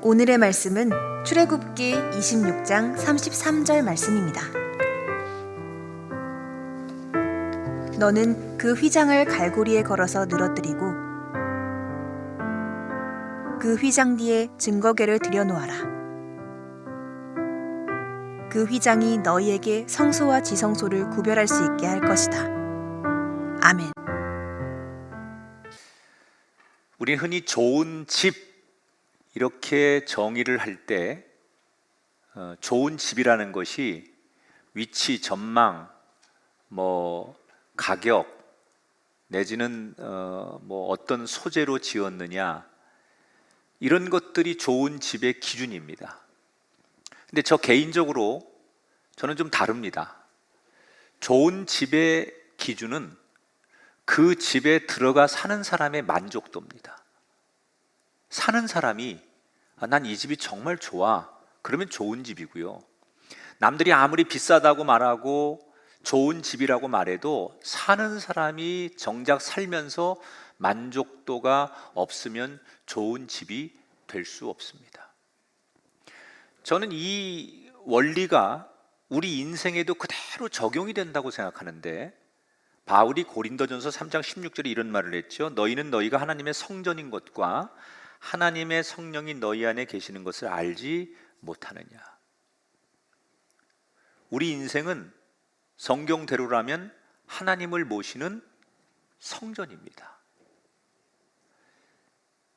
오늘의 말씀은 출애굽기 26장 33절 말씀입니다. 너는 그 휘장을 갈고리에 걸어서 늘어뜨리고 그 휘장 뒤에 증거궤를 들여놓아라. 그 휘장이 너희에게 성소와 지성소를 구별할 수 있게 할 것이다. 아멘. 우리 흔히 좋은 집 이렇게 정의를 할 때 좋은 집이라는 것이 위치, 전망, 가격 내지는 어떤 소재로 지었느냐, 이런 것들이 좋은 집의 기준입니다. 근데 저 개인적으로 저는 좀 다릅니다. 좋은 집의 기준은 그 집에 들어가 사는 사람의 만족도입니다. 사는 사람이 난 이 집이 정말 좋아, 그러면 좋은 집이고요. 남들이 아무리 비싸다고 말하고 좋은 집이라고 말해도 사는 사람이 정작 살면서 만족도가 없으면 좋은 집이 될 수 없습니다. 저는 이 원리가 우리 인생에도 그대로 적용이 된다고 생각하는데, 바울이 고린도전서 3장 16절에 이런 말을 했죠. 너희는 너희가 하나님의 성전인 것과 하나님의 성령이 너희 안에 계시는 것을 알지 못하느냐. 우리 인생은 성경대로라면 하나님을 모시는 성전입니다.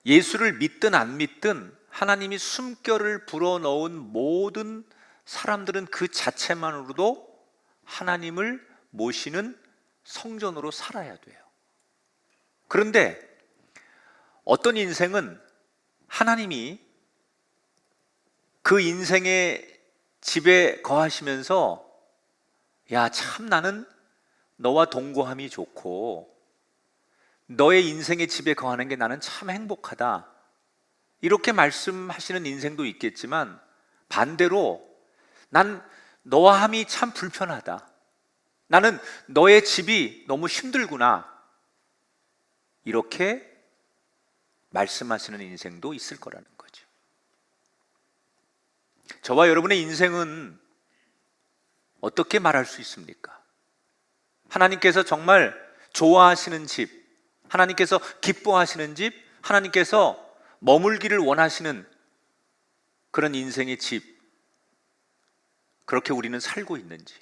예수를 믿든 안 믿든 하나님이 숨결을 불어넣은 모든 사람들은 그 자체만으로도 하나님을 모시는 성전으로 살아야 돼요. 그런데 어떤 인생은 하나님이 그 인생의 집에 거하시면서 참 나는 너와 동거함이 좋고 너의 인생의 집에 거하는 게 나는 참 행복하다, 이렇게 말씀하시는 인생도 있겠지만, 반대로 난 너와 함이 참 불편하다, 나는 너의 집이 너무 힘들구나, 이렇게 말씀하시는 인생도 있을 거라는 거죠. 저와 여러분의 인생은 어떻게 말할 수 있습니까? 하나님께서 정말 좋아하시는 집, 하나님께서 기뻐하시는 집, 하나님께서 머물기를 원하시는 그런 인생의 집, 그렇게 우리는 살고 있는지,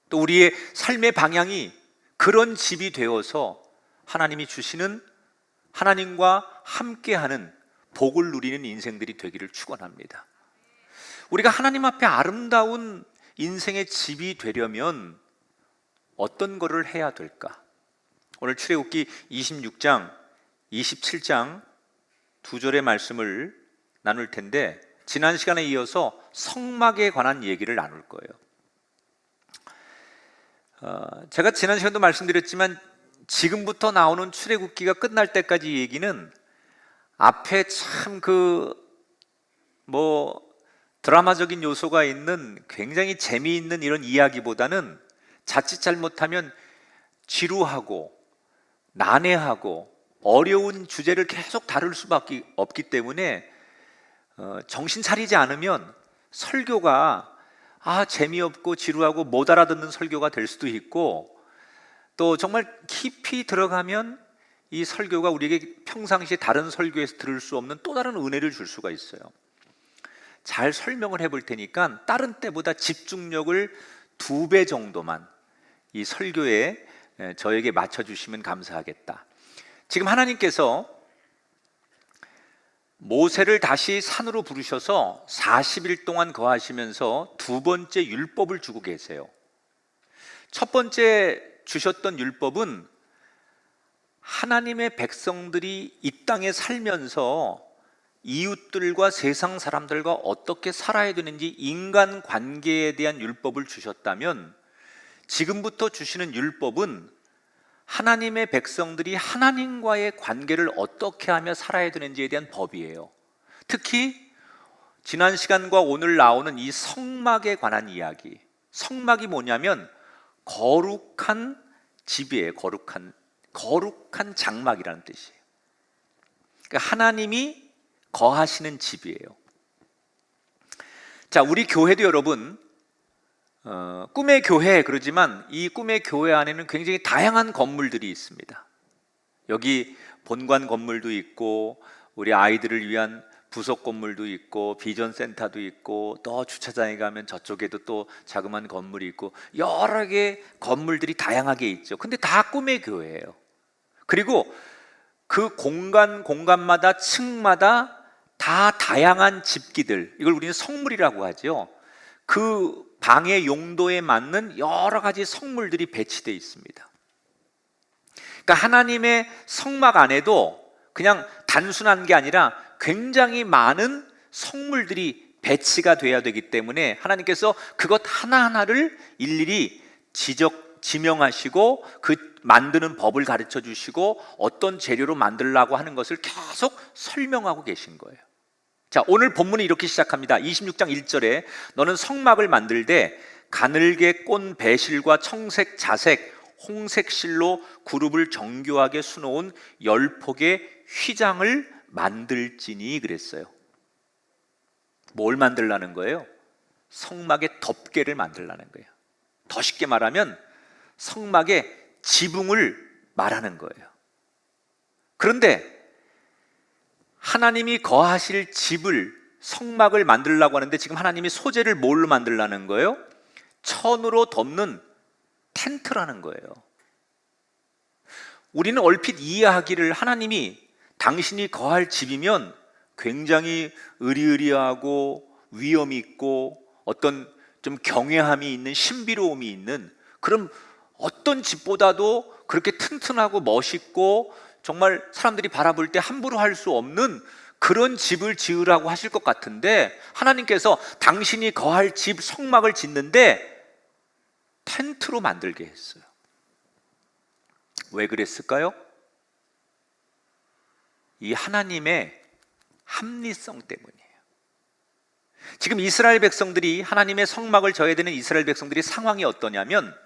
또 우리의 삶의 방향이 그런 집이 되어서 하나님이 주시는, 하나님과 함께하는 복을 누리는 인생들이 되기를 축원합니다. 우리가 하나님 앞에 아름다운 인생의 집이 되려면 어떤 것을 해야 될까? 오늘 출애굽기 26장, 27장 두 절의 말씀을 나눌 텐데, 지난 시간에 이어서 성막에 관한 얘기를 나눌 거예요. 제가 지난 시간도 말씀드렸지만 지금부터 나오는 출애굽기가 끝날 때까지 얘기는 앞에 참 드라마적인 요소가 있는 굉장히 재미있는 이런 이야기보다는 자칫 잘못하면 지루하고 난해하고 어려운 주제를 계속 다룰 수밖에 없기 때문에 정신 차리지 않으면 설교가 재미없고 지루하고 못 알아듣는 설교가 될 수도 있고, 또 정말 깊이 들어가면 이 설교가 우리에게 평상시에 다른 설교에서 들을 수 없는 또 다른 은혜를 줄 수가 있어요. 잘 설명을 해볼 테니까 다른 때보다 집중력을 2배 정도만 이 설교에 저에게 맞춰주시면 감사하겠다. 지금 하나님께서 모세를 다시 산으로 부르셔서 40일 동안 거하시면서 두 번째 율법을 주고 계세요. 첫 번째 주셨던 율법은 하나님의 백성들이 이 땅에 살면서 이웃들과 세상 사람들과 어떻게 살아야 되는지 인간 관계에 대한 율법을 주셨다면, 지금부터 주시는 율법은 하나님의 백성들이 하나님과의 관계를 어떻게 하며 살아야 되는지에 대한 법이에요. 특히 지난 시간과 오늘 나오는 이 성막에 관한 이야기, 성막이 뭐냐면 거룩한 집이에요. 거룩한 장막이라는 뜻이에요. 그러니까 하나님이 거하시는 집이에요. 자, 우리 교회도 여러분 꿈의 교회 그러지만 이 꿈의 교회 안에는 굉장히 다양한 건물들이 있습니다. 여기 본관 건물도 있고 우리 아이들을 위한 부속 건물도 있고 비전 센터도 있고 또 주차장에 가면 저쪽에도 또 자그마한 건물이 있고 여러 개의 건물들이 다양하게 있죠. 근데 다 꿈의 교회예요. 그리고 그 공간마다 층마다 다 다양한 집기들, 이걸 우리는 성물이라고 하죠. 그 방의 용도에 맞는 여러 가지 성물들이 배치되어 있습니다. 그러니까 하나님의 성막 안에도 그냥 단순한 게 아니라 굉장히 많은 성물들이 배치가 돼야 되기 때문에 하나님께서 그것 하나하나를 일일이 지명하시고 그 만드는 법을 가르쳐 주시고 어떤 재료로 만들려고 하는 것을 계속 설명하고 계신 거예요. 자, 오늘 본문이 이렇게 시작합니다. 26장 1절에 너는 성막을 만들되 가늘게 꼰 배실과 청색, 자색, 홍색 실로 그룹을 정교하게 수놓은 10폭의 휘장을 만들지니 그랬어요. 뭘 만들라는 거예요? 성막의 덮개를 만들라는 거예요. 더 쉽게 말하면 성막의 지붕을 말하는 거예요. 그런데 하나님이 거하실 집을, 성막을 만들려고 하는데 지금 하나님이 소재를 뭘로 만들라는 거예요? 천으로 덮는 텐트라는 거예요. 우리는 얼핏 이해하기를 하나님이 당신이 거할 집이면 굉장히 의리의리하고 위엄이 있고 어떤 좀 경외함이 있는 신비로움이 있는 그런 어떤 집보다도 그렇게 튼튼하고 멋있고 정말 사람들이 바라볼 때 함부로 할 수 없는 그런 집을 지으라고 하실 것 같은데 하나님께서 당신이 거할 집 성막을 짓는데 텐트로 만들게 했어요. 왜 그랬을까요? 이 하나님의 합리성 때문이에요. 지금 이스라엘 백성들이 하나님의 성막을 져야 되는 이스라엘 백성들이 상황이 어떠냐면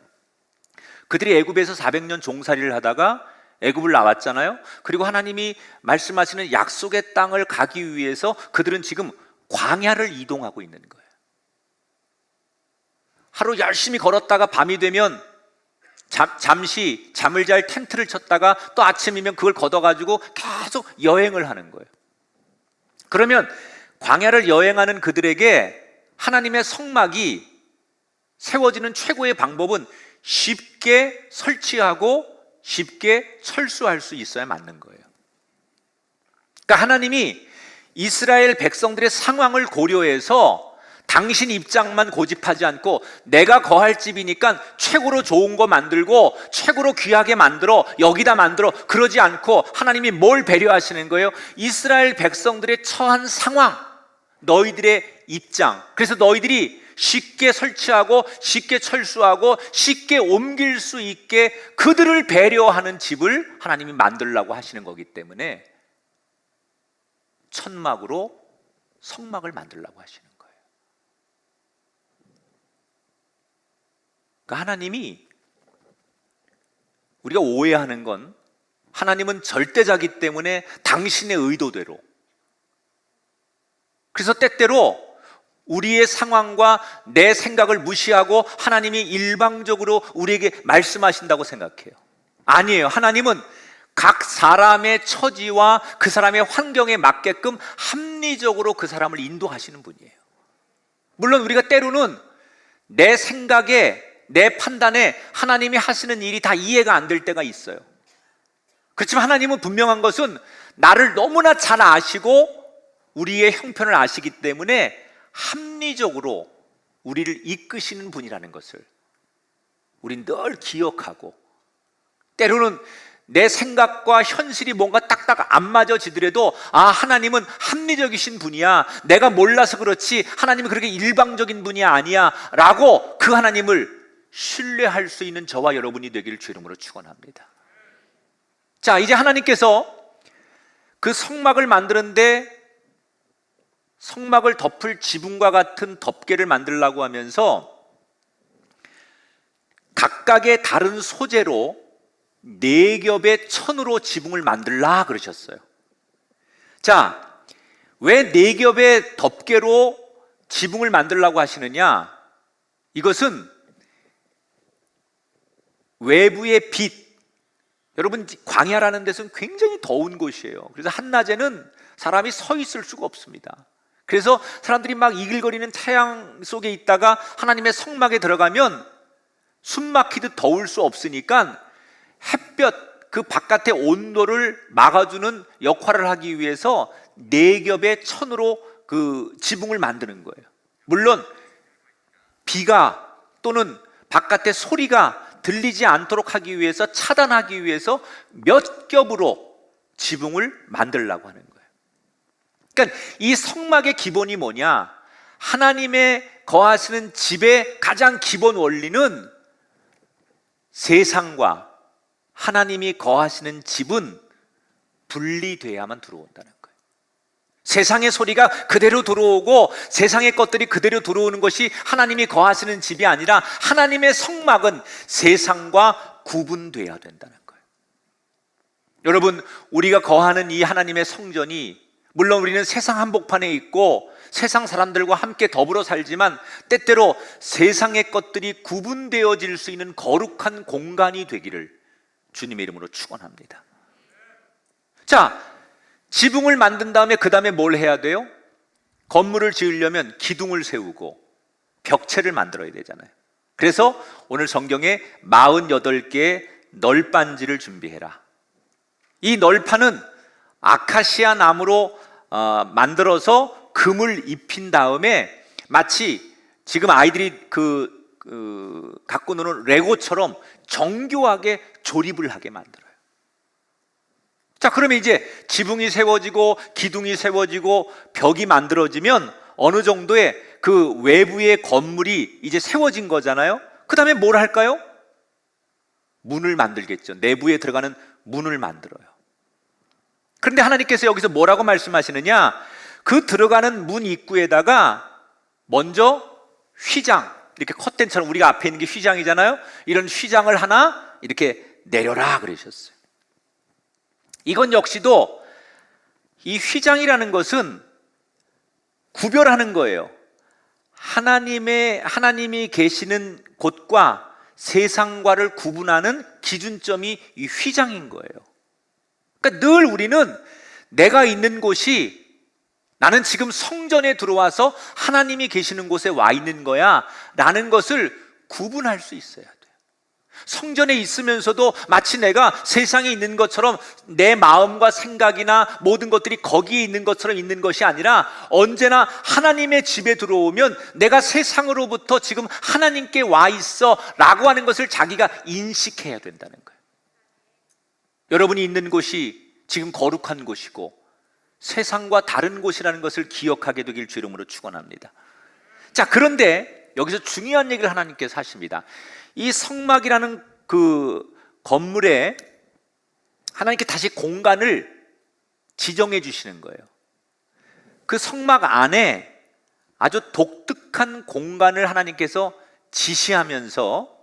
그들이 애굽에서 400년 종살이를 하다가 애굽을 나왔잖아요. 그리고 하나님이 말씀하시는 약속의 땅을 가기 위해서 그들은 지금 광야를 이동하고 있는 거예요. 하루 열심히 걸었다가 밤이 되면 잠시 잠을 잘 텐트를 쳤다가 또 아침이면 그걸 걷어가지고 계속 여행을 하는 거예요. 그러면 광야를 여행하는 그들에게 하나님의 성막이 세워지는 최고의 방법은 쉽게 설치하고 쉽게 철수할 수 있어야 맞는 거예요. 그러니까 하나님이 이스라엘 백성들의 상황을 고려해서 당신 입장만 고집하지 않고 내가 거할 집이니까 최고로 좋은 거 만들고 최고로 귀하게 만들어 여기다 만들어 그러지 않고 하나님이 뭘 배려하시는 거예요? 이스라엘 백성들의 처한 상황, 너희들의 입장, 그래서 너희들이 쉽게 설치하고 쉽게 철수하고 쉽게 옮길 수 있게 그들을 배려하는 집을 하나님이 만들려고 하시는 거기 때문에 천막으로 성막을 만들려고 하시는 거예요. 그러니까 하나님이, 우리가 오해하는 건 하나님은 절대자기 때문에 당신의 의도대로, 그래서 때때로 우리의 상황과 내 생각을 무시하고 하나님이 일방적으로 우리에게 말씀하신다고 생각해요. 아니에요. 하나님은 각 사람의 처지와 그 사람의 환경에 맞게끔 합리적으로 그 사람을 인도하시는 분이에요. 물론 우리가 때로는 내 생각에, 내 판단에 하나님이 하시는 일이 다 이해가 안 될 때가 있어요. 그렇지만 하나님은 분명한 것은 나를 너무나 잘 아시고 우리의 형편을 아시기 때문에 합리적으로 우리를 이끄시는 분이라는 것을 우린 늘 기억하고, 때로는 내 생각과 현실이 뭔가 딱딱 안 맞아지더라도 하나님은 합리적이신 분이야, 내가 몰라서 그렇지 하나님은 그렇게 일방적인 분이 아니야 라고 그 하나님을 신뢰할 수 있는 저와 여러분이 되기를 주 이름으로 축원합니다. 자, 이제 하나님께서 그 성막을 만드는데 성막을 덮을 지붕과 같은 덮개를 만들려고 하면서 각각의 다른 소재로 4겹의 천으로 지붕을 만들라 그러셨어요. 자, 왜 네 겹의 덮개로 지붕을 만들라고 하시느냐? 이것은 외부의 빛, 여러분 광야라는 데서는 굉장히 더운 곳이에요. 그래서 한낮에는 사람이 서 있을 수가 없습니다. 그래서 사람들이 막 이글거리는 태양 속에 있다가 하나님의 성막에 들어가면 숨 막히듯 더울 수 없으니까 햇볕, 그 바깥의 온도를 막아주는 역할을 하기 위해서 네 겹의 천으로 그 지붕을 만드는 거예요. 물론 비가 또는 바깥의 소리가 들리지 않도록 하기 위해서, 차단하기 위해서 몇 겹으로 지붕을 만들려고 하는 거예요. 그러니까 이 성막의 기본이 뭐냐? 하나님의 거하시는 집의 가장 기본 원리는 세상과 하나님이 거하시는 집은 분리돼야만 들어온다는 거예요. 세상의 소리가 그대로 들어오고 세상의 것들이 그대로 들어오는 것이 하나님이 거하시는 집이 아니라 하나님의 성막은 세상과 구분돼야 된다는 거예요. 여러분, 우리가 거하는 이 하나님의 성전이, 물론 우리는 세상 한복판에 있고 세상 사람들과 함께 더불어 살지만 때때로 세상의 것들이 구분되어질 수 있는 거룩한 공간이 되기를 주님의 이름으로 축원합니다. 자, 지붕을 만든 다음에 그 다음에 뭘 해야 돼요? 건물을 지으려면 기둥을 세우고 벽체를 만들어야 되잖아요. 그래서 오늘 성경에 48개의 널빤지를 준비해라. 이 널판은 아카시아 나무로 만들어서 금을 입힌 다음에 마치 지금 아이들이 갖고 노는 레고처럼 정교하게 조립을 하게 만들어요. 자, 그러면 이제 지붕이 세워지고 기둥이 세워지고 벽이 만들어지면 어느 정도의 그 외부의 건물이 이제 세워진 거잖아요. 그 다음에 뭘 할까요? 문을 만들겠죠. 내부에 들어가는 문을 만들어요. 그런데 하나님께서 여기서 뭐라고 말씀하시느냐? 그 들어가는 문 입구에다가 먼저 휘장, 이렇게 커튼처럼 우리가 앞에 있는 게 휘장이잖아요. 이런 휘장을 하나 이렇게 내려라 그러셨어요. 이건 역시도 이 휘장이라는 것은 구별하는 거예요. 하나님이 계시는 곳과 세상과를 구분하는 기준점이 이 휘장인 거예요. 그러니까 늘 우리는 내가 있는 곳이, 나는 지금 성전에 들어와서 하나님이 계시는 곳에 와 있는 거야 라는 것을 구분할 수 있어야 돼요. 성전에 있으면서도 마치 내가 세상에 있는 것처럼 내 마음과 생각이나 모든 것들이 거기에 있는 것처럼 있는 것이 아니라 언제나 하나님의 집에 들어오면 내가 세상으로부터 지금 하나님께 와 있어 라고 하는 것을 자기가 인식해야 된다는 거예요. 여러분이 있는 곳이 지금 거룩한 곳이고 세상과 다른 곳이라는 것을 기억하게 되길 주 이름으로 축원합니다. 자, 그런데 여기서 중요한 얘기를 하나님께서 하십니다. 이 성막이라는 그 건물에 하나님께 다시 공간을 지정해 주시는 거예요. 그 성막 안에 아주 독특한 공간을 하나님께서 지시하면서,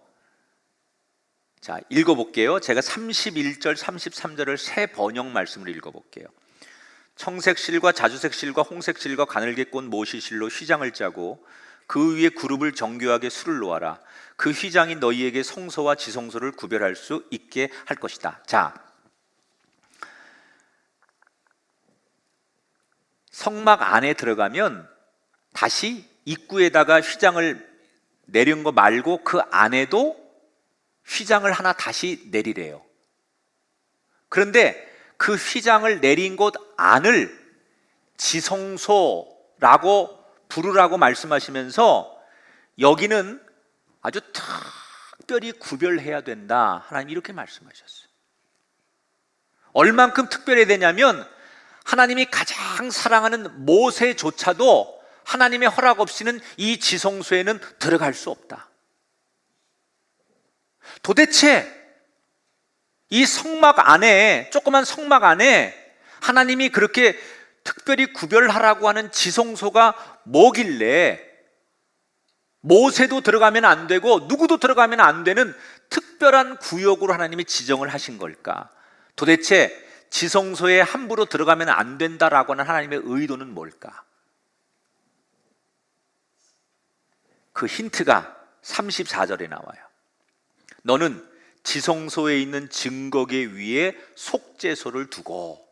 자, 읽어볼게요. 제가 31절 33절을 새 번역 말씀을 읽어볼게요. 청색 실과 자주색 실과 홍색 실과 가늘게 꼰 모시 실로 휘장을 짜고 그 위에 그룹을 정교하게 수를 놓아라. 그 휘장이 너희에게 성소와 지성소를 구별할 수 있게 할 것이다. 자, 성막 안에 들어가면 다시 입구에다가 휘장을 내린 거 말고 그 안에도 휘장을 하나 다시 내리래요. 그런데 그 휘장을 내린 곳 안을 지성소라고 부르라고 말씀하시면서 여기는 아주 특별히 구별해야 된다. 하나님 이렇게 말씀하셨어요. 얼만큼 특별해야 되냐면 하나님이 가장 사랑하는 모세조차도 하나님의 허락 없이는 이 지성소에는 들어갈 수 없다. 도대체 이 성막 안에, 조그만 성막 안에 하나님이 그렇게 특별히 구별하라고 하는 지성소가 뭐길래 모세도 들어가면 안 되고 누구도 들어가면 안 되는 특별한 구역으로 하나님이 지정을 하신 걸까? 도대체 지성소에 함부로 들어가면 안 된다라고 하는 하나님의 의도는 뭘까? 그 힌트가 34절에 나와요. 너는 지성소에 있는 증거계 위에 속죄소를 두고.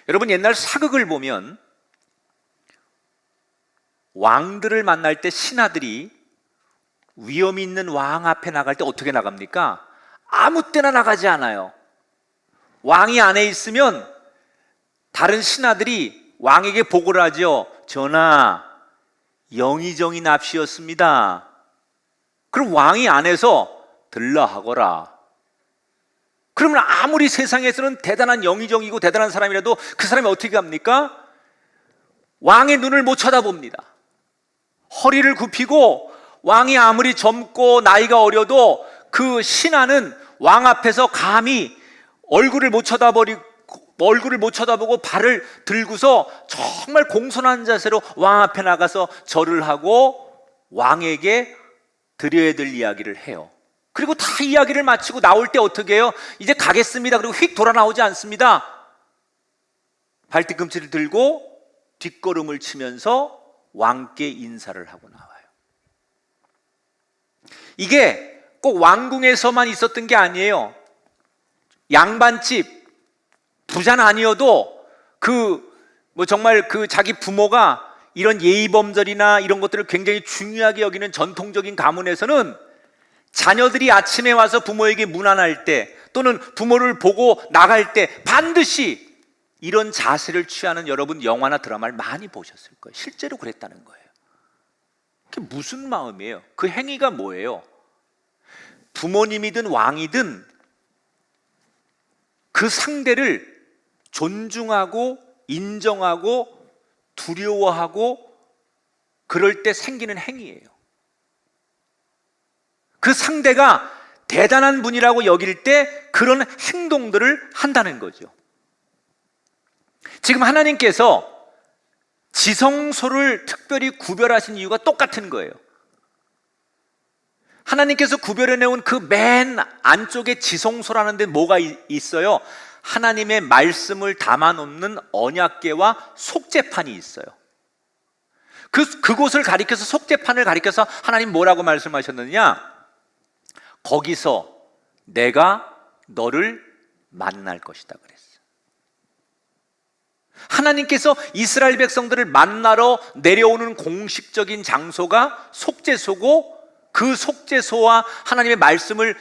여러분, 옛날 사극을 보면 왕들을 만날 때 신하들이 위험 있는 왕 앞에 나갈 때 어떻게 나갑니까? 아무 때나 나가지 않아요. 왕이 안에 있으면 다른 신하들이 왕에게 보고를 하죠. 전하, 영의정이 납시였습니다. 그럼 왕이 안에서 들라 하거라. 그러면 아무리 세상에서는 대단한 영의정이고 대단한 사람이라도 그 사람이 어떻게 합니까? 왕의 눈을 못 쳐다봅니다. 허리를 굽히고 왕이 아무리 젊고 나이가 어려도 그 신하는 왕 앞에서 감히 얼굴을 못 쳐다보고 발을 들고서 정말 공손한 자세로 왕 앞에 나가서 절을 하고 왕에게 드려야 될 이야기를 해요. 그리고 다 이야기를 마치고 나올 때 어떻게 해요? 이제 가겠습니다. 그리고 휙 돌아 나오지 않습니다. 발뒤꿈치를 들고 뒷걸음을 치면서 왕께 인사를 하고 나와요. 이게 꼭 왕궁에서만 있었던 게 아니에요. 양반집 부자는 아니어도 정말 자기 부모가 이런 예의범절이나 이런 것들을 굉장히 중요하게 여기는 전통적인 가문에서는 자녀들이 아침에 와서 부모에게 문안할 때 또는 부모를 보고 나갈 때 반드시 이런 자세를 취하는, 여러분 영화나 드라마를 많이 보셨을 거예요. 실제로 그랬다는 거예요. 그게 무슨 마음이에요? 그 행위가 뭐예요? 부모님이든 왕이든 그 상대를 존중하고 인정하고 두려워하고 그럴 때 생기는 행위예요. 그 상대가 대단한 분이라고 여길 때 그런 행동들을 한다는 거죠. 지금 하나님께서 지성소를 특별히 구별하신 이유가 똑같은 거예요. 하나님께서 구별해내온 그 맨 안쪽에 지성소라는 데 뭐가 있어요? 하나님의 말씀을 담아놓는 언약궤와 속죄판이 있어요. 그곳을 가리켜서, 속죄판을 가리켜서 하나님 뭐라고 말씀하셨느냐? 거기서 내가 너를 만날 것이다 그랬어요. 하나님께서 이스라엘 백성들을 만나러 내려오는 공식적인 장소가 속죄소고, 그 속죄소와 하나님의 말씀을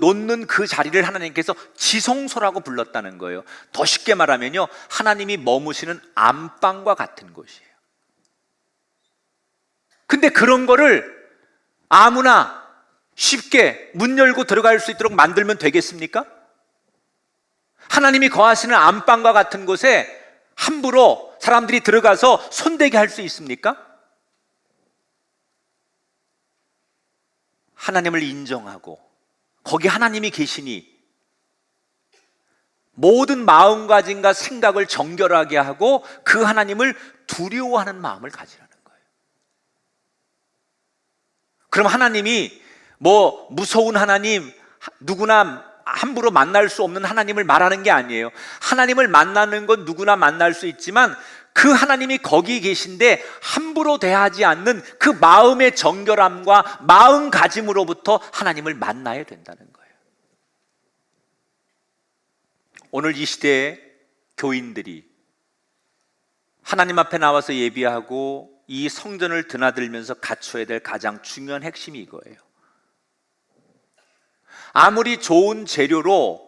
놓는 그 자리를 하나님께서 지성소라고 불렀다는 거예요. 더 쉽게 말하면요, 하나님이 머무시는 안방과 같은 곳이에요. 근데 그런 거를 아무나 쉽게 문 열고 들어갈 수 있도록 만들면 되겠습니까? 하나님이 거하시는 안방과 같은 곳에 함부로 사람들이 들어가서 손대게 할 수 있습니까? 하나님을 인정하고 거기 하나님이 계시니 모든 마음가짐과 생각을 정결하게 하고 그 하나님을 두려워하는 마음을 가지라는 거예요. 그럼 하나님이 무서운 하나님, 누구나 함부로 만날 수 없는 하나님을 말하는 게 아니에요. 하나님을 만나는 건 누구나 만날 수 있지만 그 하나님이 거기 계신데 함부로 대하지 않는 그 마음의 정결함과 마음가짐으로부터 하나님을 만나야 된다는 거예요. 오늘 이 시대에 교인들이 하나님 앞에 나와서 예비하고 이 성전을 드나들면서 갖춰야 될 가장 중요한 핵심이 이거예요. 아무리 좋은 재료로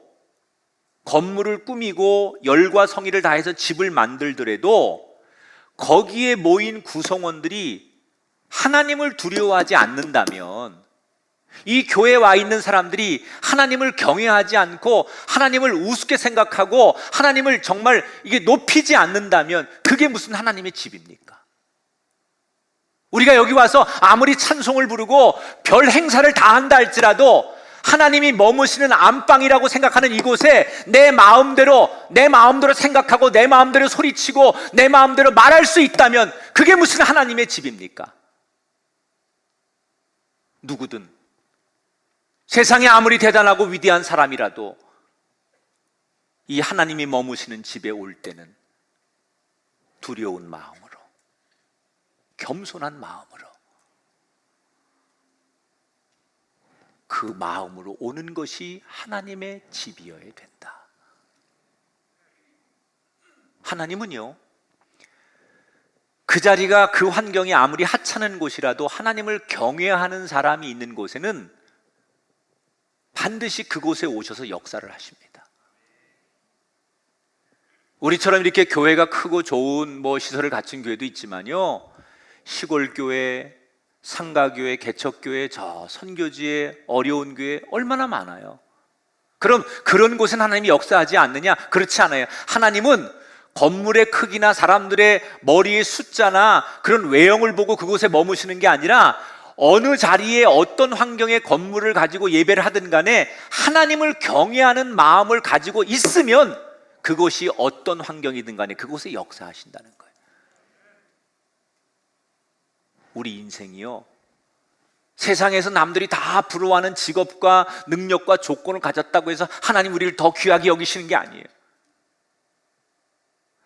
건물을 꾸미고 열과 성의를 다해서 집을 만들더라도 거기에 모인 구성원들이 하나님을 두려워하지 않는다면, 이 교회에 와 있는 사람들이 하나님을 경외하지 않고 하나님을 우습게 생각하고 하나님을 정말 이게 높이지 않는다면 그게 무슨 하나님의 집입니까? 우리가 여기 와서 아무리 찬송을 부르고 별 행사를 다 한다 할지라도 하나님이 머무시는 안방이라고 생각하는 이곳에 내 마음대로 생각하고 내 마음대로 소리치고 내 마음대로 말할 수 있다면 그게 무슨 하나님의 집입니까? 누구든 세상에 아무리 대단하고 위대한 사람이라도 이 하나님이 머무시는 집에 올 때는 두려운 마음으로, 겸손한 마음으로, 그 마음으로 오는 것이 하나님의 집이어야 된다. 하나님은요, 그 자리가, 그 환경이 아무리 하찮은 곳이라도 하나님을 경외하는 사람이 있는 곳에는 반드시 그곳에 오셔서 역사를 하십니다. 우리처럼 이렇게 교회가 크고 좋은 시설을 갖춘 교회도 있지만요, 시골 교회, 상가교회, 개척교회, 저 선교지의 어려운 교회 얼마나 많아요. 그럼 그런 곳은 하나님이 역사하지 않느냐? 그렇지 않아요. 하나님은 건물의 크기나 사람들의 머리의 숫자나 그런 외형을 보고 그곳에 머무시는 게 아니라 어느 자리에 어떤 환경의 건물을 가지고 예배를 하든 간에 하나님을 경외하는 마음을 가지고 있으면 그곳이 어떤 환경이든 간에 그곳에 역사하신다는 거예요. 우리 인생이요, 세상에서 남들이 다 부러워하는 직업과 능력과 조건을 가졌다고 해서 하나님 우리를 더 귀하게 여기시는 게 아니에요.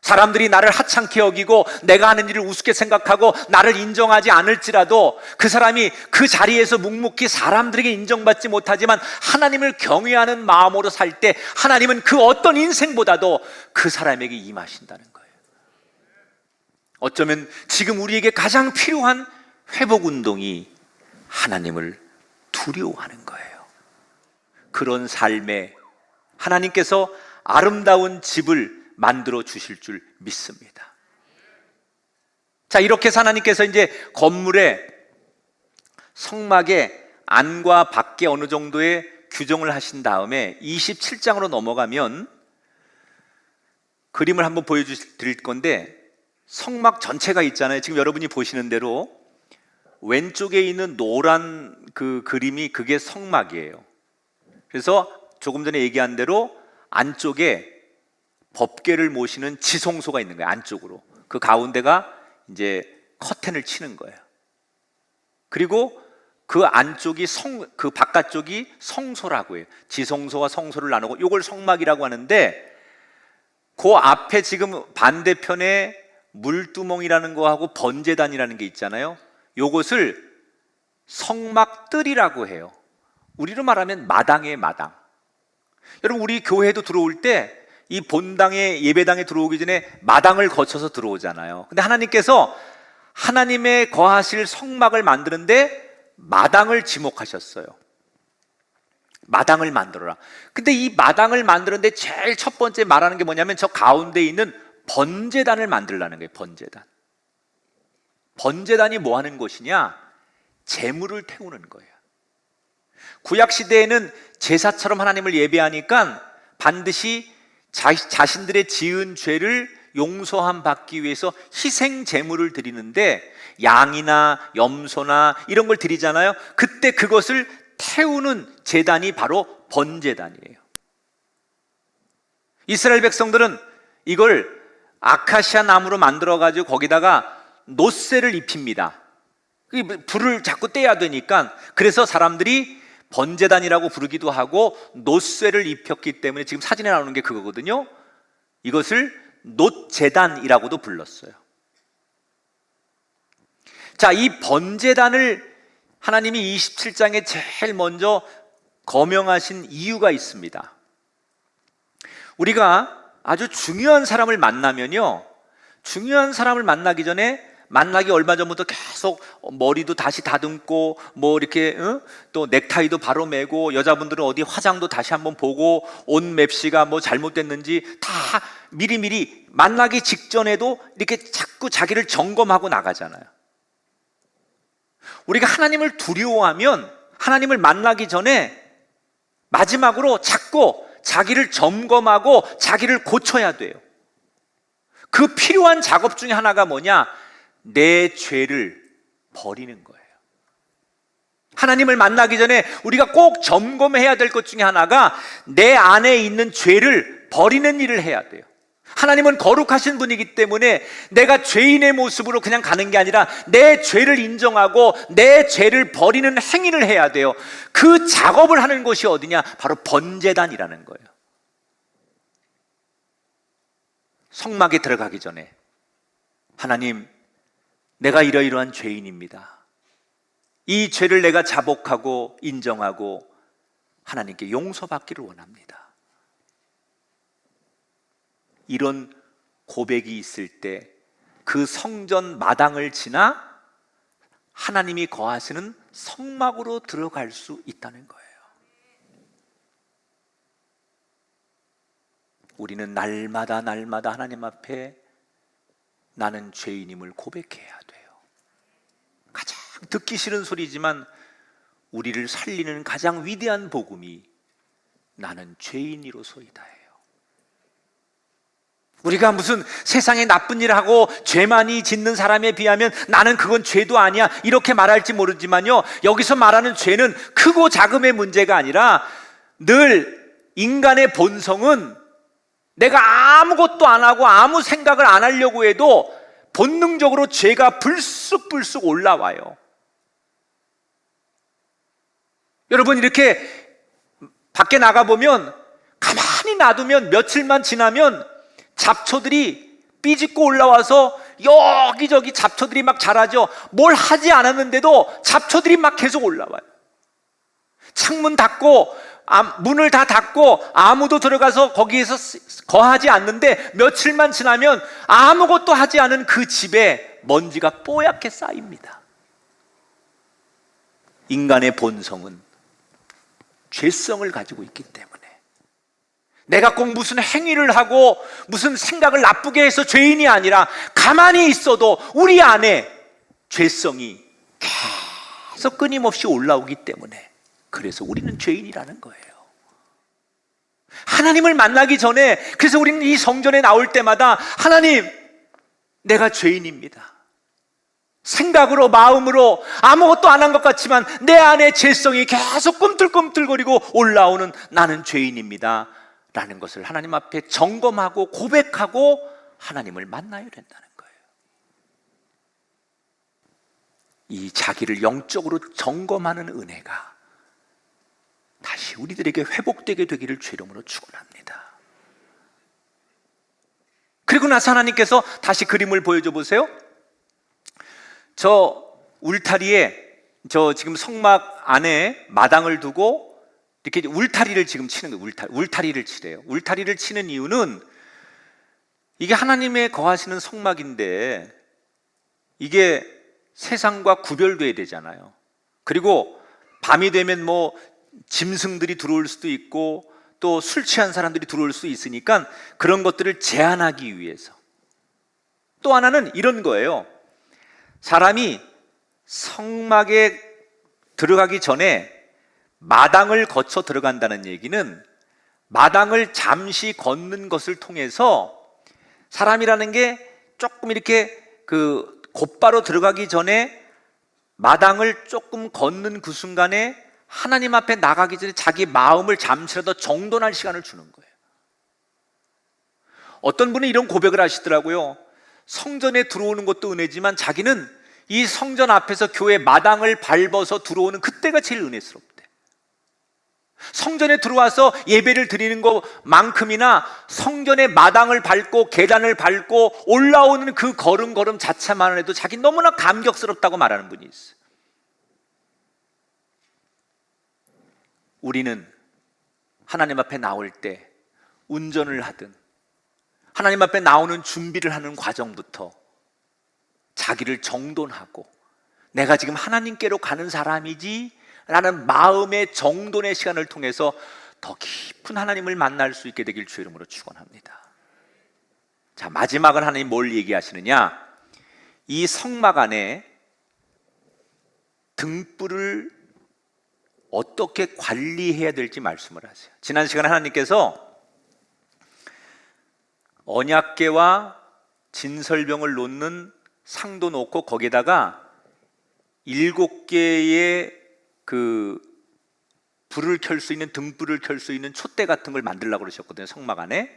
사람들이 나를 하찮게 여기고 내가 하는 일을 우습게 생각하고 나를 인정하지 않을지라도 그 사람이 그 자리에서 묵묵히 사람들에게 인정받지 못하지만 하나님을 경외하는 마음으로 살 때 하나님은 그 어떤 인생보다도 그 사람에게 임하신다는 거예요. 어쩌면 지금 우리에게 가장 필요한 회복 운동이 하나님을 두려워하는 거예요. 그런 삶에 하나님께서 아름다운 집을 만들어 주실 줄 믿습니다. 자, 이렇게 해서 하나님께서 이제 건물의 성막의 안과 밖에 어느 정도의 규정을 하신 다음에 27장으로 넘어가면 그림을 한번 보여드릴 건데, 성막 전체가 있잖아요. 지금 여러분이 보시는 대로 왼쪽에 있는 노란 그 그림이 그게 성막이에요. 그래서 조금 전에 얘기한 대로 안쪽에 법궤를 모시는 지성소가 있는 거예요. 안쪽으로. 그 가운데가 이제 커튼을 치는 거예요. 그리고 그 안쪽이 그 바깥쪽이 성소라고 해요. 지성소와 성소를 나누고 이걸 성막이라고 하는데, 그 앞에 지금 반대편에 물두멍이라는 거하고 번제단이라는 게 있잖아요. 요것을 성막뜰이라고 해요. 우리로 말하면 마당이에요, 마당. 여러분, 우리 교회도 들어올 때 이 본당에, 예배당에 들어오기 전에 마당을 거쳐서 들어오잖아요. 근데 하나님께서 하나님의 거하실 성막을 만드는데 마당을 지목하셨어요. 마당을 만들어라. 근데 이 마당을 만드는데 제일 첫 번째 말하는 게 뭐냐면 저 가운데 있는 번제단을 만들라는 거예요. 번제단. 번제단이 뭐 하는 곳이냐? 제물을 태우는 거예요. 구약 시대에는 제사처럼 하나님을 예배하니까 반드시 자신들의 지은 죄를 용서함 받기 위해서 희생 제물을 드리는데, 양이나 염소나 이런 걸 드리잖아요. 그때 그것을 태우는 제단이 바로 번제단이에요. 이스라엘 백성들은 이걸 아카시아 나무로 만들어 가지고 거기다가 노쇠를 입힙니다. 불을 자꾸 떼야 되니까. 그래서 사람들이 번제단이라고 부르기도 하고 노쇠를 입혔기 때문에 지금 사진에 나오는 게 그거거든요. 이것을 놋제단이라고도 불렀어요. 자, 이 번제단을 하나님이 27장에 제일 먼저 거명하신 이유가 있습니다. 우리가 아주 중요한 사람을 만나면요, 중요한 사람을 만나기 전에, 만나기 얼마 전부터 계속 머리도 다시 다듬고 뭐 이렇게 또 넥타이도 바로 매고, 여자분들은 어디 화장도 다시 한번 보고 옷 맵시가 뭐 잘못됐는지 다 미리미리 만나기 직전에도 이렇게 자꾸 자기를 점검하고 나가잖아요. 우리가 하나님을 두려워하면 하나님을 만나기 전에 마지막으로 자꾸 자기를 점검하고 자기를 고쳐야 돼요. 그 필요한 작업 중에 하나가 뭐냐? 내 죄를 버리는 거예요. 하나님을 만나기 전에 우리가 꼭 점검해야 될 것 중에 하나가 내 안에 있는 죄를 버리는 일을 해야 돼요. 하나님은 거룩하신 분이기 때문에 내가 죄인의 모습으로 그냥 가는 게 아니라 내 죄를 인정하고 내 죄를 버리는 행위를 해야 돼요. 그 작업을 하는 곳이 어디냐? 바로 번제단이라는 거예요. 성막에 들어가기 전에 하나님, 내가 이러이러한 죄인입니다. 이 죄를 내가 자복하고 인정하고 하나님께 용서받기를 원합니다. 이런 고백이 있을 때 그 성전 마당을 지나 하나님이 거하시는 성막으로 들어갈 수 있다는 거예요. 우리는 날마다 하나님 앞에 나는 죄인임을 고백해야 돼요. 가장 듣기 싫은 소리지만 우리를 살리는 가장 위대한 복음이 나는 죄인이로소이다예요. 우리가 무슨 세상에 나쁜 일을 하고 죄 많이 짓는 사람에 비하면 나는 그건 죄도 아니야 이렇게 말할지 모르지만요, 여기서 말하는 죄는 크고 작음의 문제가 아니라 늘 인간의 본성은 내가 아무것도 안 하고 아무 생각을 안 하려고 해도 본능적으로 죄가 불쑥불쑥 올라와요. 여러분, 이렇게 밖에 나가보면 가만히 놔두면 며칠만 지나면 잡초들이 삐집고 올라와서 여기저기 잡초들이 막 자라죠. 뭘 하지 않았는데도 잡초들이 막 계속 올라와요. 창문 닫고 문을 다 닫고 아무도 들어가서 거기에서 거하지 않는데 며칠만 지나면 아무것도 하지 않은 그 집에 먼지가 뽀얗게 쌓입니다. 인간의 본성은 죄성을 가지고 있기 때문에 내가 꼭 무슨 행위를 하고 무슨 생각을 나쁘게 해서 죄인이 아니라 가만히 있어도 우리 안에 죄성이 계속 끊임없이 올라오기 때문에 그래서 우리는 죄인이라는 거예요. 하나님을 만나기 전에 그래서 우리는 이 성전에 나올 때마다 하나님, 내가 죄인입니다. 생각으로 마음으로 아무것도 안 한 것 같지만 내 안에 죄성이 계속 꿈틀꿈틀거리고 올라오는 나는 죄인입니다 라는 것을 하나님 앞에 점검하고 고백하고 하나님을 만나야 된다는 거예요. 이 자기를 영적으로 점검하는 은혜가 다시 우리들에게 회복되게 되기를 주의 이름으로 축원합니다. 그리고 나서 하나님께서 다시 그림을 보여줘 보세요. 저 울타리에 저 지금 성막 안에 마당을 두고 이렇게 울타리를 지금 치는 거예요. 울타리를 치래요. 울타리를 치는 이유는 이게 하나님의 거하시는 성막인데 이게 세상과 구별돼야 되잖아요. 그리고 밤이 되면 뭐 짐승들이 들어올 수도 있고 또 술 취한 사람들이 들어올 수 있으니까 그런 것들을 제한하기 위해서. 또 하나는 이런 거예요. 사람이 성막에 들어가기 전에 마당을 거쳐 들어간다는 얘기는 마당을 잠시 걷는 것을 통해서 사람이라는 게 조금 이렇게 곧바로 들어가기 전에 마당을 조금 걷는 그 순간에 하나님 앞에 나가기 전에 자기 마음을 잠시라도 정돈할 시간을 주는 거예요. 어떤 분은 이런 고백을 하시더라고요. 성전에 들어오는 것도 은혜지만 자기는 이 성전 앞에서 교회 마당을 밟아서 들어오는 그때가 제일 은혜스럽대. 성전에 들어와서 예배를 드리는 것만큼이나 성전의 마당을 밟고 계단을 밟고 올라오는 그 걸음걸음 자체만 해도 자기 너무나 감격스럽다고 말하는 분이 있어요. 우리는 하나님 앞에 나올 때 운전을 하든 하나님 앞에 나오는 준비를 하는 과정부터 자기를 정돈하고 내가 지금 하나님께로 가는 사람이지 라는 마음의 정돈의 시간을 통해서 더 깊은 하나님을 만날 수 있게 되길 주의 이름으로 축원합니다. 자, 마지막은 하나님 뭘 얘기하시느냐? 이 성막 안에 등불을 어떻게 관리해야 될지 말씀을 하세요. 지난 시간에 하나님께서 언약궤와 진설병을 놓는 상도 놓고 거기에다가 7개의 불을 켤 수 있는 등불을 켤 수 있는 촛대 같은 걸 만들려고 그러셨거든요, 성막 안에.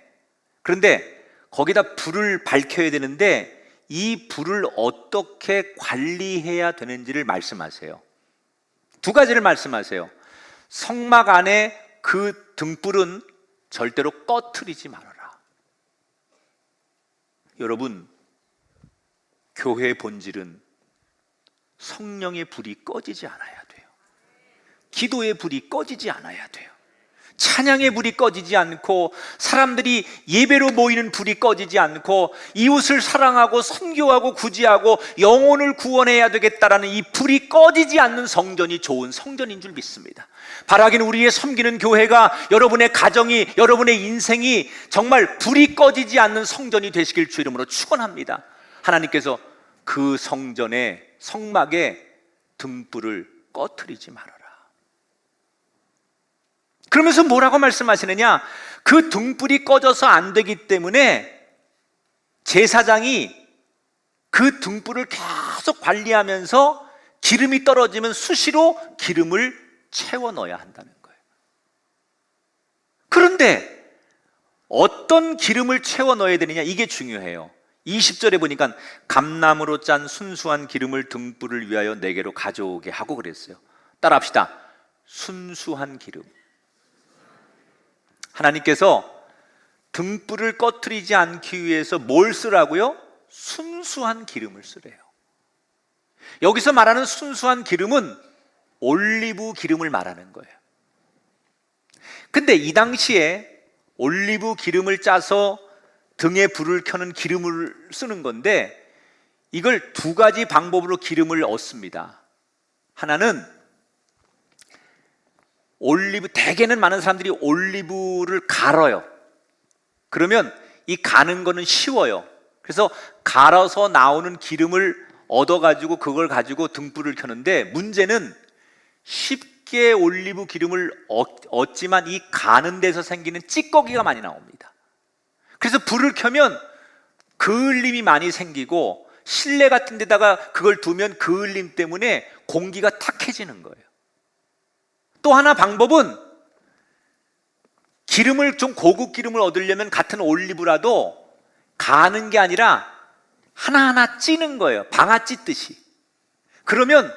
그런데 거기다 불을 밝혀야 되는데 이 불을 어떻게 관리해야 되는지를 말씀하세요. 두 가지를 말씀하세요. 성막 안에 그 등불은 절대로 꺼트리지 말아라. 여러분, 교회의 본질은 성령의 불이 꺼지지 않아야 돼요. 기도의 불이 꺼지지 않아야 돼요. 찬양의 불이 꺼지지 않고, 사람들이 예배로 모이는 불이 꺼지지 않고, 이웃을 사랑하고 선교하고 구제하고 영혼을 구원해야 되겠다라는 이 불이 꺼지지 않는 성전이 좋은 성전인 줄 믿습니다. 바라기는 우리의 섬기는 교회가, 여러분의 가정이, 여러분의 인생이 정말 불이 꺼지지 않는 성전이 되시길 주 이름으로 축원합니다. 하나님께서 그 성전의 성막에 등불을 꺼트리지 말아라. 그러면서 뭐라고 말씀하시느냐? 그 등불이 꺼져서 안 되기 때문에 제사장이 그 등불을 계속 관리하면서 기름이 떨어지면 수시로 기름을 채워 넣어야 한다는 거예요. 그런데 어떤 기름을 채워 넣어야 되느냐, 이게 중요해요. 20절에 보니까 감나무로 짠 순수한 기름을 등불을 위하여 내게로 가져오게 하고 그랬어요. 따라합시다. 순수한 기름. 하나님께서 등불을 꺼트리지 않기 위해서 뭘 쓰라고요? 순수한 기름을 쓰래요. 여기서 말하는 순수한 기름은 올리브 기름을 말하는 거예요. 근데 이 당시에 올리브 기름을 짜서 등에 불을 켜는 기름을 쓰는 건데, 이걸 두 가지 방법으로 기름을 얻습니다. 하나는 대개는 많은 사람들이 올리브를 갈아요. 그러면 이 가는 거는 쉬워요. 그래서 갈아서 나오는 기름을 얻어가지고 그걸 가지고 등불을 켜는데, 문제는 쉽게 올리브 기름을 얻지만 이 가는 데서 생기는 찌꺼기가 많이 나옵니다. 그래서 불을 켜면 그을림이 많이 생기고, 실내 같은 데다가 그걸 두면 그을림 때문에 공기가 탁해지는 거예요. 또 하나 방법은, 기름을 좀 고급 기름을 얻으려면 같은 올리브라도 가는 게 아니라 하나하나 찌는 거예요. 방아 찢듯이. 그러면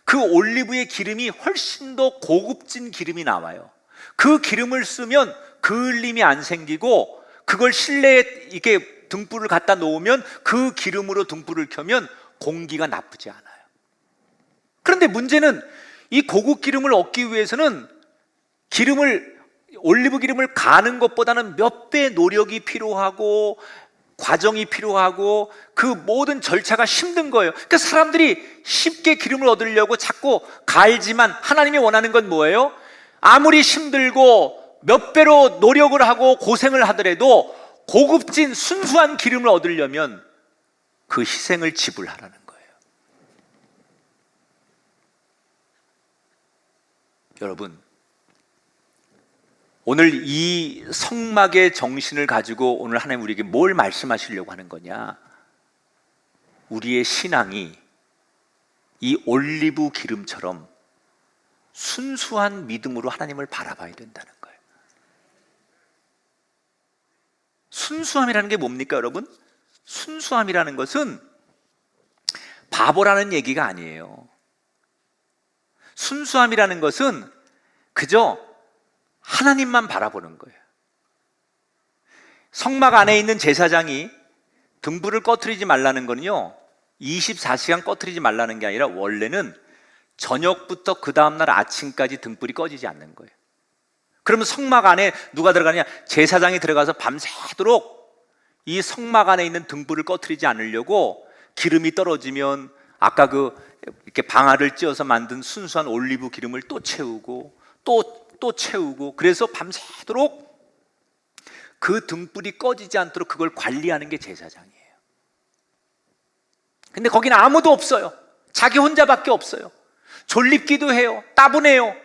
그 올리브의 기름이 훨씬 더 고급진 기름이 나와요. 그 기름을 쓰면 그을림이 안 생기고, 그걸 실내에 이렇게 등불을 갖다 놓으면 그 기름으로 등불을 켜면 공기가 나쁘지 않아요. 그런데 문제는 이 고급 기름을 얻기 위해서는 올리브 기름을 가는 것보다는 몇 배 노력이 필요하고 과정이 필요하고 그 모든 절차가 힘든 거예요. 그러니까 사람들이 쉽게 기름을 얻으려고 자꾸 갈지만, 하나님이 원하는 건 뭐예요? 아무리 힘들고 몇 배로 노력을 하고 고생을 하더라도 고급진 순수한 기름을 얻으려면 그 희생을 지불하라는 거예요. 여러분, 오늘 이 성막의 정신을 가지고 오늘 하나님 우리에게 뭘 말씀하시려고 하는 거냐? 우리의 신앙이 이 올리브 기름처럼 순수한 믿음으로 하나님을 바라봐야 된다는 거예요. 순수함이라는 게 뭡니까, 여러분? 순수함이라는 것은 바보라는 얘기가 아니에요. 순수함이라는 것은 그저 하나님만 바라보는 거예요. 성막 안에 있는 제사장이 등불을 꺼트리지 말라는 거는요, 24시간 꺼트리지 말라는 게 아니라 원래는 저녁부터 그 다음날 아침까지 등불이 꺼지지 않는 거예요. 그러면 성막 안에 누가 들어가냐? 제사장이 들어가서 밤새도록 이 성막 안에 있는 등불을 꺼트리지 않으려고 기름이 떨어지면 아까 이렇게 방아를 찧어서 만든 순수한 올리브 기름을 또 채우고 또 채우고, 그래서 밤새도록 그 등불이 꺼지지 않도록 그걸 관리하는 게 제사장이에요. 근데 거기는 아무도 없어요. 자기 혼자밖에 없어요. 졸립기도 해요. 따분해요.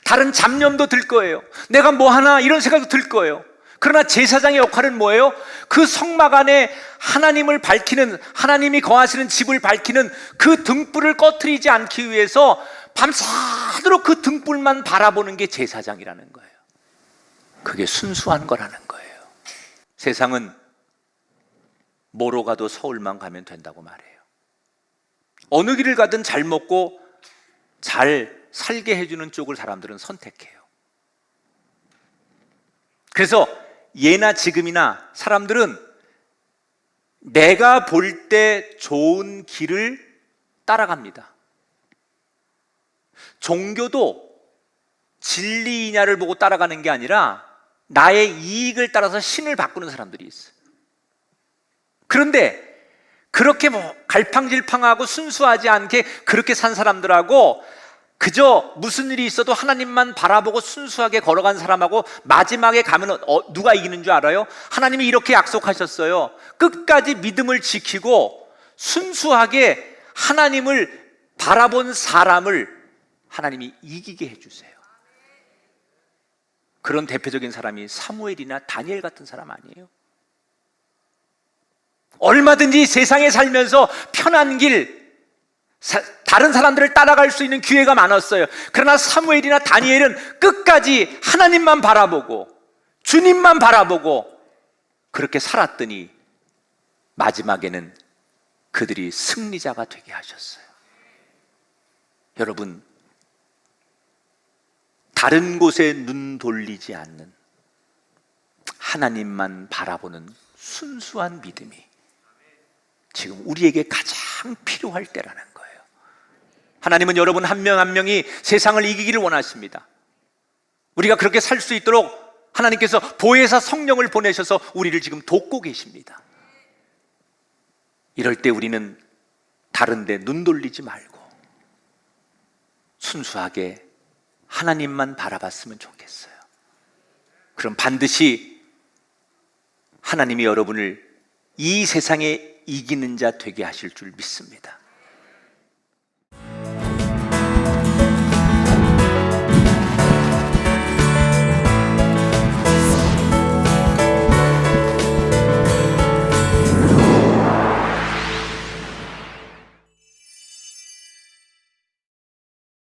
다른 잡념도 들 거예요. 내가 뭐 하나 이런 생각도 들 거예요. 그러나 제사장의 역할은 뭐예요? 그 성막 안에 하나님을 밝히는, 하나님이 거하시는 집을 밝히는 그 등불을 꺼트리지 않기 위해서 밤새도록 그 등불만 바라보는 게 제사장이라는 거예요. 그게 순수한 거라는 거예요. 세상은 뭐로 가도 서울만 가면 된다고 말해요. 어느 길을 가든 잘 먹고 잘 살게 해주는 쪽을 사람들은 선택해요. 그래서 예나 지금이나 사람들은 내가 볼 때 좋은 길을 따라갑니다. 종교도 진리이냐를 보고 따라가는 게 아니라 나의 이익을 따라서 신을 바꾸는 사람들이 있어요. 그런데 그렇게 갈팡질팡하고 순수하지 않게 그렇게 산 사람들하고 그저 무슨 일이 있어도 하나님만 바라보고 순수하게 걸어간 사람하고 마지막에 가면 누가 이기는 줄 알아요? 하나님이 이렇게 약속하셨어요. 끝까지 믿음을 지키고 순수하게 하나님을 바라본 사람을 하나님이 이기게 해주세요. 그런 대표적인 사람이 사무엘이나 다니엘 같은 사람 아니에요? 얼마든지 세상에 살면서 편한 길, 다른 사람들을 따라갈 수 있는 기회가 많았어요. 그러나 사무엘이나 다니엘은 끝까지 하나님만 바라보고 주님만 바라보고 그렇게 살았더니 마지막에는 그들이 승리자가 되게 하셨어요. 여러분, 다른 곳에 눈 돌리지 않는 하나님만 바라보는 순수한 믿음이 지금 우리에게 가장 필요할 때라는 거예요. 하나님은 여러분 한 명 한 명이 세상을 이기기를 원하십니다. 우리가 그렇게 살 수 있도록 하나님께서 보혜사 성령을 보내셔서 우리를 지금 돕고 계십니다. 이럴 때 우리는 다른 데 눈 돌리지 말고 순수하게 하나님만 바라봤으면 좋겠어요. 그럼 반드시 하나님이 여러분을 이 세상에 이기는 자 되게 하실 줄 믿습니다.